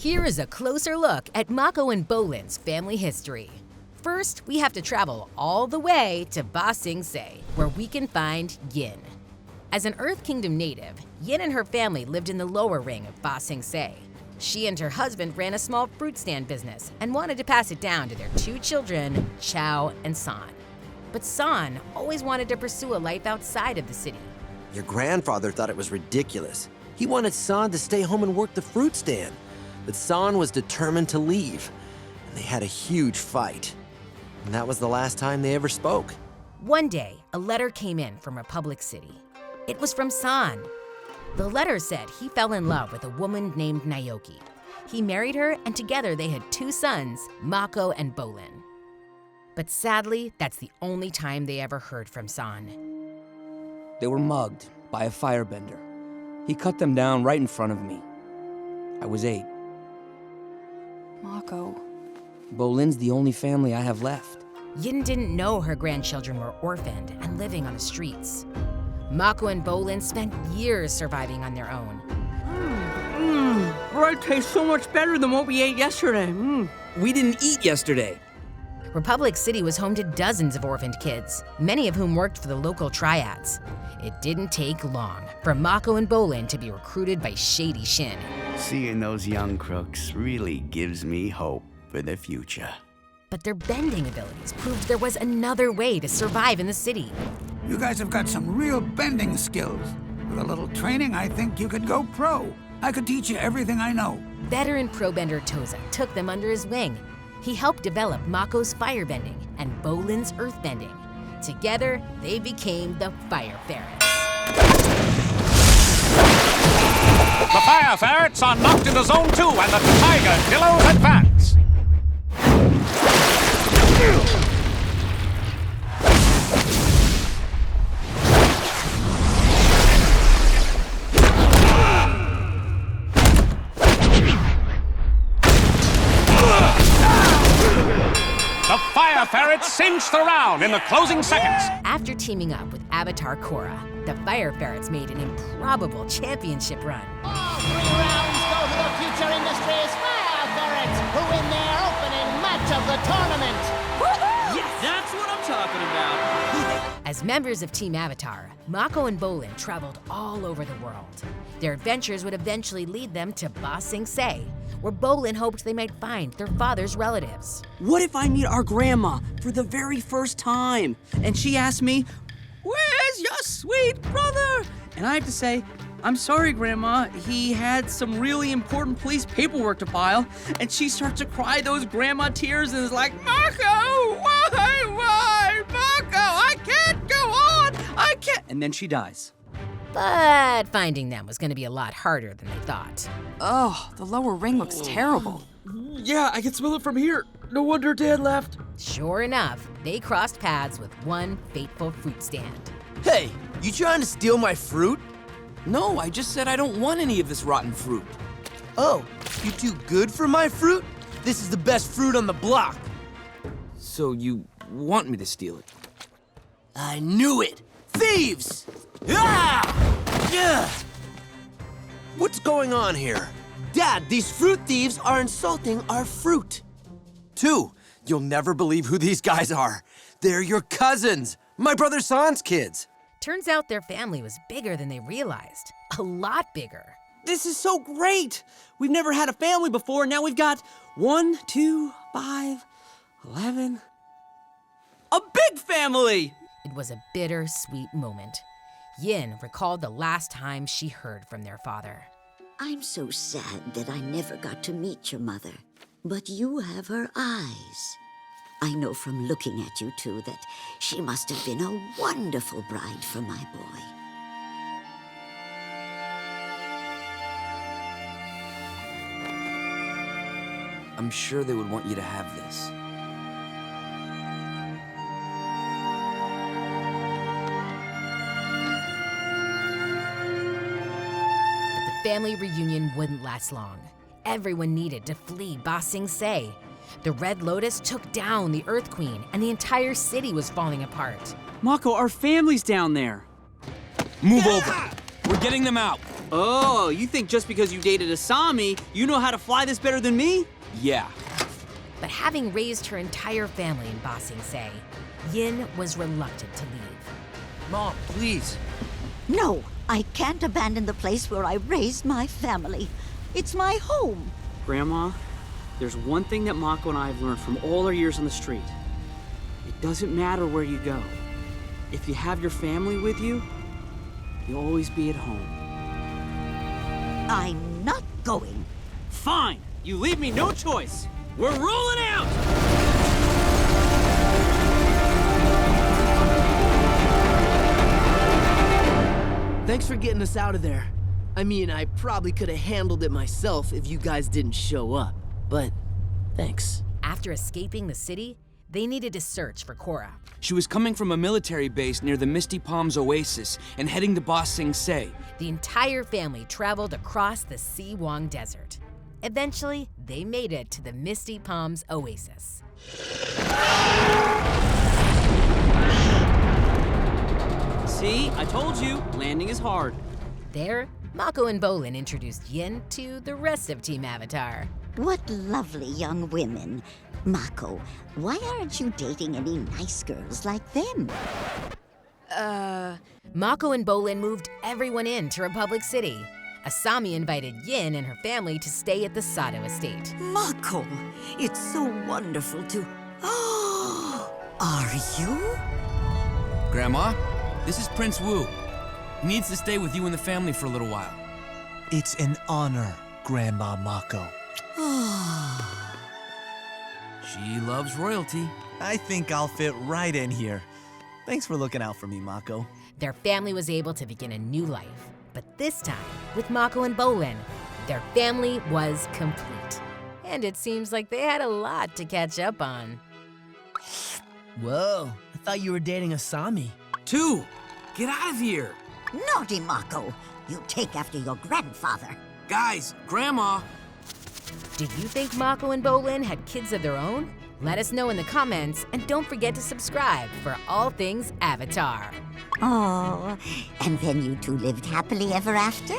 Here is a closer look at Mako and Bolin's family history. First, we have to travel all the way to Ba Sing Se, where we can find Yin. As an Earth Kingdom native, Yin and her family lived in the lower ring of Ba Sing Se. She and her husband ran a small fruit stand business and wanted to pass it down to their two children, Chao and San. But San always wanted to pursue a life outside of the city. Your grandfather thought it was ridiculous. He wanted San to stay home and work the fruit stand. But San was determined to leave, and they had a huge fight. And that was the last time they ever spoke. One day, a letter came in from Republic City. It was from San. The letter said he fell in love with a woman named Naoki. He married her, and together they had two sons, Mako and Bolin. But sadly, that's the only time they ever heard from San. They were mugged by a firebender. He cut them down right in front of me. I was 8. Mako. Bolin's the only family I have left. Yin didn't know her grandchildren were orphaned and living on the streets. Mako and Bolin spent years surviving on their own. Bread tastes so much better than what we ate yesterday. We didn't eat yesterday. Republic City was home to dozens of orphaned kids, many of whom worked for the local triads. It didn't take long for Mako and Bolin to be recruited by Shady Shin. Seeing those young crooks really gives me hope for the future. But their bending abilities proved there was another way to survive in the city. You guys have got some real bending skills. With a little training, I think you could go pro. I could teach you everything I know. Veteran pro-bender Toza took them under his wing. He helped develop Mako's firebending and Bolin's earthbending. Together, they became the Fire Ferrets. The Fire Ferrets are knocked into Zone 2 and the Tiger Dillos advance. The Fire Ferrets cinched the round in the closing seconds. After teaming up with Avatar Korra, the Fire Ferrets made an improbable championship run. All 3 rounds go to the Future Industries Fire Ferrets, who win their opening match of the tournament. Yes, that's what I'm talking about. As members of Team Avatar, Mako and Bolin traveled all over the world. Their adventures would eventually lead them to Ba Sing Se, where Bolin hoped they might find their father's relatives. What if I meet our grandma for the very first time, and she asks me, "Where's your sweet brother?" And I have to say, "I'm sorry, Grandma, he had some really important police paperwork to file," and she starts to cry those grandma tears and is like, "Mako, why, Mako, I can't go on, I can't," and then she dies. But finding them was going to be a lot harder than they thought. Oh, the lower ring looks terrible. Yeah, I can smell it from here. No wonder Dad left. Sure enough, they crossed paths with one fateful fruit stand. Hey, you trying to steal my fruit? No, I just said I don't want any of this rotten fruit. Oh, you too good for my fruit? This is the best fruit on the block. So you want me to steal it? I knew it! Thieves! Ah! Yeah! What's going on here? Dad, these fruit thieves are insulting our fruit. 2, you'll never believe who these guys are. They're your cousins, my brother San's kids. Turns out their family was bigger than they realized. A lot bigger. This is so great. We've never had a family before. Now we've got 1, 2, 5, 11. A big family! It was a bittersweet moment. Yin recalled the last time she heard from their father. I'm so sad that I never got to meet your mother, but you have her eyes. I know from looking at you two that she must have been a wonderful bride for my boy. I'm sure they would want you to have this. Family reunion wouldn't last long. Everyone needed to flee Ba Sing Se. The Red Lotus took down the Earth Queen, and the entire city was falling apart. Mako, our family's down there. Move over. We're getting them out. Oh, you think just because you dated Asami, you know how to fly this better than me? Yeah. But having raised her entire family in Ba Sing Se, Yin was reluctant to leave. Mom, please. No, I can't abandon the place where I raised my family. It's my home. Grandma, there's one thing that Mako and I have learned from all our years on the street. It doesn't matter where you go. If you have your family with you, you'll always be at home. I'm not going. Fine, you leave me no choice. We're rolling out! Thanks for getting us out of there. I mean, I probably could have handled it myself if you guys didn't show up, but thanks. After escaping the city, they needed to search for Korra. She was coming from a military base near the Misty Palms Oasis and heading to Ba Sing Se. The entire family traveled across the Si Wong Desert. Eventually, they made it to the Misty Palms Oasis. See, I told you, landing is hard. There, Mako and Bolin introduced Yin to the rest of Team Avatar. What lovely young women. Mako, why aren't you dating any nice girls like them? Mako and Bolin moved everyone in to Republic City. Asami invited Yin and her family to stay at the Sato estate. Mako, it's so wonderful to... Oh, are you? Grandma, this is Prince Wu. He needs to stay with you and the family for a little while. It's an honor, Grandma Mako. She loves royalty. I think I'll fit right in here. Thanks for looking out for me, Mako. Their family was able to begin a new life. But this time, with Mako and Bolin, their family was complete. And it seems like they had a lot to catch up on. Whoa, I thought you were dating Asami. Two, get out of here. Naughty Mako, you take after your grandfather. Guys, Grandma. Did you think Mako and Bolin had kids of their own? Let us know in the comments, and don't forget to subscribe for all things Avatar. Oh, and then you two lived happily ever after?